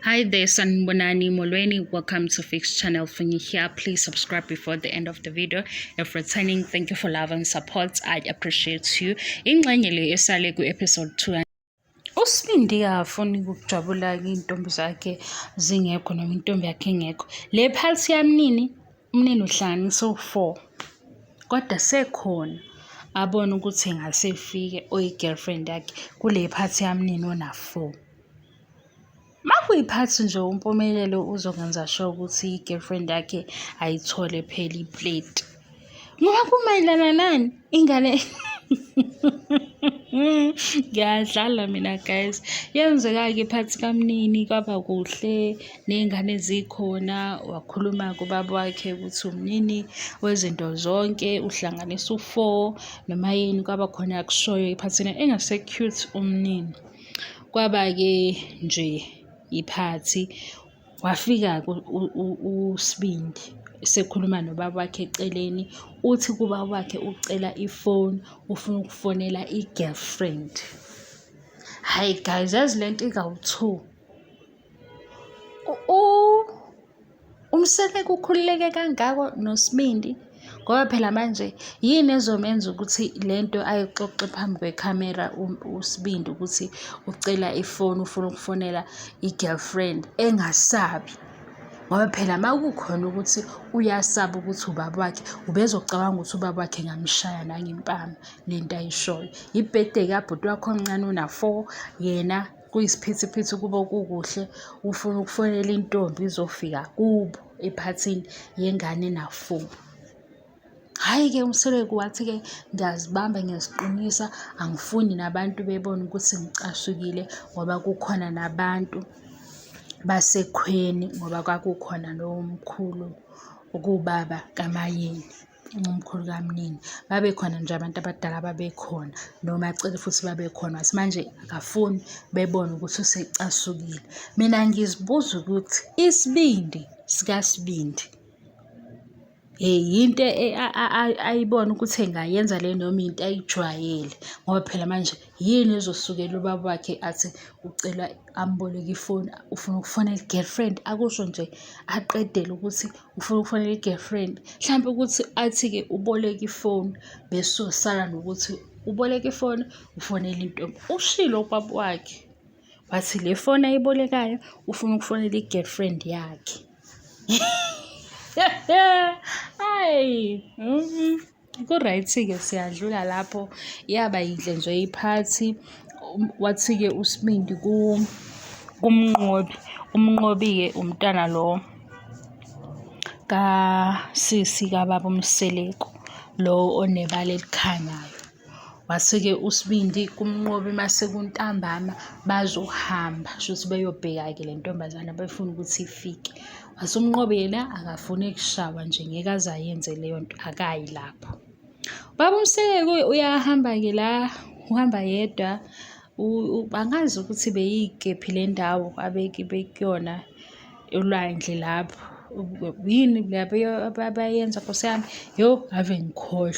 Hi there, Sanbonani Molweni. Welcome to Fix Channel. For you here, please subscribe before the end of the video. If returning, thank you for love and support. I appreciate you. Ingxenye esale ku episode 2. Usibindi afuni ukujabula intombi zakhe zingekho noma intombi yakhe ingekho. Le pulse yamnini, umnini uhlanganisa u4. Kodwa sekhona abona ukuthi ngasefike oyi-girlfriend yakhe kule phathi yamnini ona 4. Makuyiphathi nje uMpumelelo uzokwenza sure ukuthi i-girlfriend yakhe ayithole phela iplate. Ngoba kumayelana nani? Ingane ngiyadlala mina guys. Yenzeka-ke iphathi kamnini kwaba kuhle ney'ngane zikhona, wakhuluma kubaba wakhe ukuthi umnini wezinto zonke uhlanganisa u4 noma yini, kwaba khona akushoyo iphathini engase-cute umnini. Kwaba-ke nje iphathi wafika uSibindi sekhuluma nobaba wakhe eceleni, uthi kubaba wakhe ucela ifoni, ufuna ukufonela i-girlfriend. Hayi guys, yazi lento ikawu2. Umseleko ukhululeke kangako noSibindi ngoba phela manje yini ezomenza ukuthi lento ayixoxe phambi kwekhamera uSibindi ukuthi ucela ifoni, ufuna ukufonela i-girlfriend engasabi. Ngoba phela makukhona ukuthi uyasaba ukuthi ubaba wakhe ubezocabanga ukuthi ubaba wakhe ngamshaya nangempama lento ayishoyo. Ibirthday kabhuti wakho omncane una4, yena kuyisiphithiphithi kubo kukuhle, ufuna ukufonela intombi izofika kubo ephathini yengane na4. Hhayi-ke umseleko wathi-ke ngiyazibamba ngiyaziqinisa, angifuni nabantu bebone ukuthi ngicasukile ngoba kukhona nabantu basekhweni, ngoba kwakukhona nomkhulu ukubaba kaMayeni, umkhulu kamnini. Babekhona nje abantu abadala babekhona, nomacele futhi babekhona. Wathi manje akafuni bebone ukuthi usecasukile. Mina ngizibuza ukuthi isibindi sikaSibindi yinto ayibona ukuthi engayenza le noma into ayijwayele, ngoba phela manje yini ezosukela ubaba wakhe athi ucela amboleke ifoni, ufuna ukufonela i-girlfriend, akusho nje aqedele ukuthi ufuna ukufonela i-girlfriend. Mhlawumbe ukuthi athi-ke uboleke ifoni bese usala nokuthi uboleke ifoni ufonela intombi. Ushilo ubaba wakhe wathi le foni ayibolekayo ufuna ukufonela i-girlfriend yakhe. Hayi, ku-right-ke siyadlula lapho, yaba yinhle nje iphathi. Wathi-ke uSibindi kumnqobi, umnqobi-ke umntana lo kasisi kababa uMseleko, lo onebala elikhanyayo. Wase-ke uSibindi kumnqobi mase kuntambama bazohamba shuthi beyobheka-ke le ntombazana befuna ukuthi ifike. Wase umnqobi yena akafuni kushawa nje, ngeke aze ayenze leyo nto, akayi lapho. Baba uMseleko uyahamba-ke la, uhamba yedwa, angazi ukuthi beyikephi le ndawo abekuyona olwandle lapho. Yini abayenza Nkosi yami? Ave ngikhohlwe.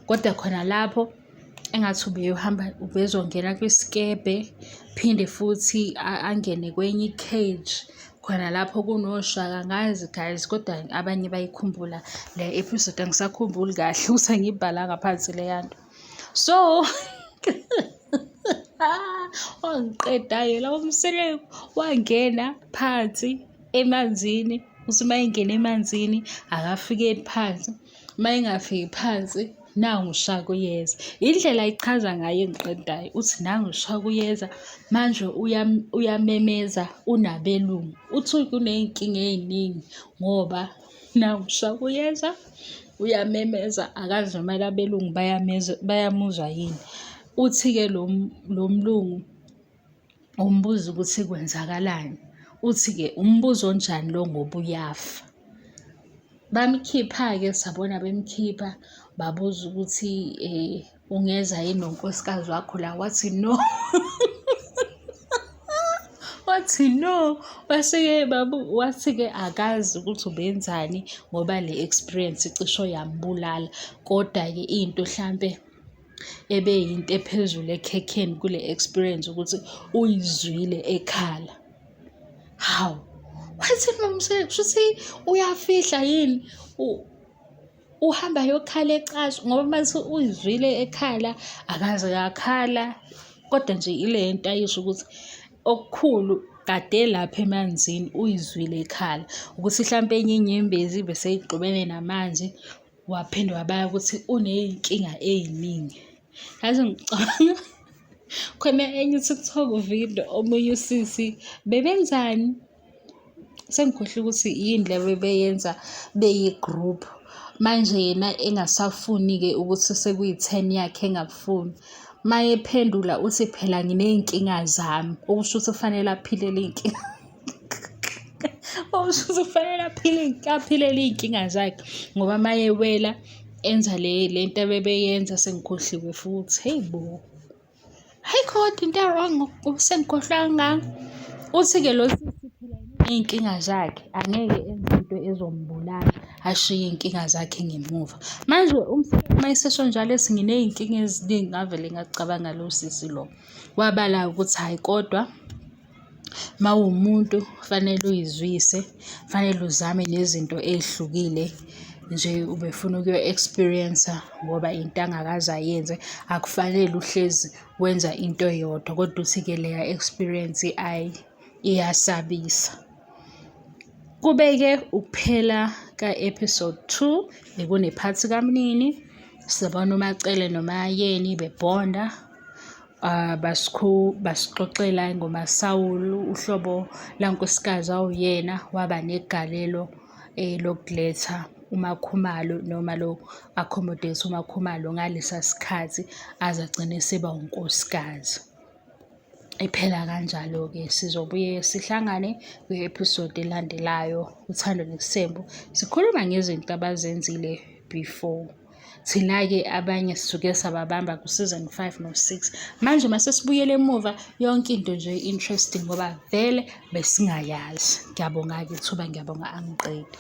Kodwa khona lapho engathi ubeyohamba, ubezongena kwisikebhe, phinde futhi angene kwenye i-cage. Khona lapho kunoShaka, angazi guys, kodwa abanye bayikhumbula le episode, angisakhumbuli kahle ukuthi angibhalanga phansi leya nto. So wangiqeda-ke la uMseleko, wangena phansi emanzini. Uthi uma engena emanzini akafikeli phansi, uma engafiki phansi nangu uShaka uyeza. Indlela ayichaza ngayo engiqedayo, uthi nangu uShaka uyeza manje uyamemeza, unabelungu. Uthi kuney'nkinga ey'ningi ngoba nangu uShaka uyeza, uyamemeza, akazi noma abelungu bayamuzwa yini. Uthi-ke lo mlungu umbuza ukuthi kwenzakalani. Uthi-ke umbuzo onjani lo ngoba uyafa. Bamkhipha-ke, sabona bemkhipha, babuza ukuthi ungeza yini nonkosikazi wakho la. Wathi no. Wathi no. Wathi-ke akazi ukuthi ubenzani ngoba le experience cisho yambulala. Kodwa-ke into hlampe ebeyinto ephezulu ekhekheni kule experience ukuthi uyizwile ekhala. hawu, wathini Mpumelelo, kushuthi uyafihla yini? Uhamba yokhala ecashi ngoba mase uyizwile ekhala akaze akakhala. Kodwa nje ile nto ayisho ukuthi okukhulu kade lapha emanzini uyizwile ekhala ukuthi mhlampe enye inyembezi bese igqubene namanzi, waphinde wabala ukuthi uney'nkinga ey'ningi. Yazi ngicabanga khona enye i-TikTok video omunye usisi bebenzani, sengikhohlwe ukuthi yini le bebeyenza beyi-group. Manje yena engasafuni-ke ukuthi sekuyi-10 yakhe engakufuni. Maye ephendula uthi phela nginey'nkinga zami, okusho ukuthi kufanele aphilele iy'nkinga. Okusho ukuthi kufanele aphilele iy'nkinga zakhe ngoba maye ewela enza le nto abebeyenza, sengikhohliwe futhi. Hey bo, ayikho kodwa into e-wrong sengikhohlwa kangaka. Uthi-ke lo sisi phela ney'nkinga zakhe angeke enze into ezombulala ashiye iy'nkinga zakhe ngemuva. Manje uma esesho njalo ethi nginey'nkinga eziningi, ngavele ngacabanga lo sisi lo. Wabala ukuthi hhayi kodwa mawumuntu fanele uyizwise, fanele uzame nezinto ey'hlukile nje ubefuna ukuyo-experience-a ngoba into angakaze ayenze. Akufanele uhlezi wenza into eyodwa kodwa uthi-ke leya experience iyasabisa. Kube-ke ukuphela ka-episode 2, bekunephathi kamnini, sibona uMacele noMayeni bebhonda. Basixoxela ngoMasawulu, uhlobo lankosikazi awuyena waba negalelo lokuletha uMakhumalo noma lo-accommodate uMakhumalo ngalesa sikhathi aze agcine seba unkosikazi. Iphela kanjalo-ke, sizobuye sihlangane kwi-episode elandelayo. Uthando Nes'thembu sikhuluma ngezinto abazenzile before. Thina-ke abanye sisuke sababamba ku-season 5 no-6. Manje mase sibuyele emuva yonke into nje interesting ngoba vele besingayazi. Ngiyabonga-ke ithuba, ngiyabonga angiqedi.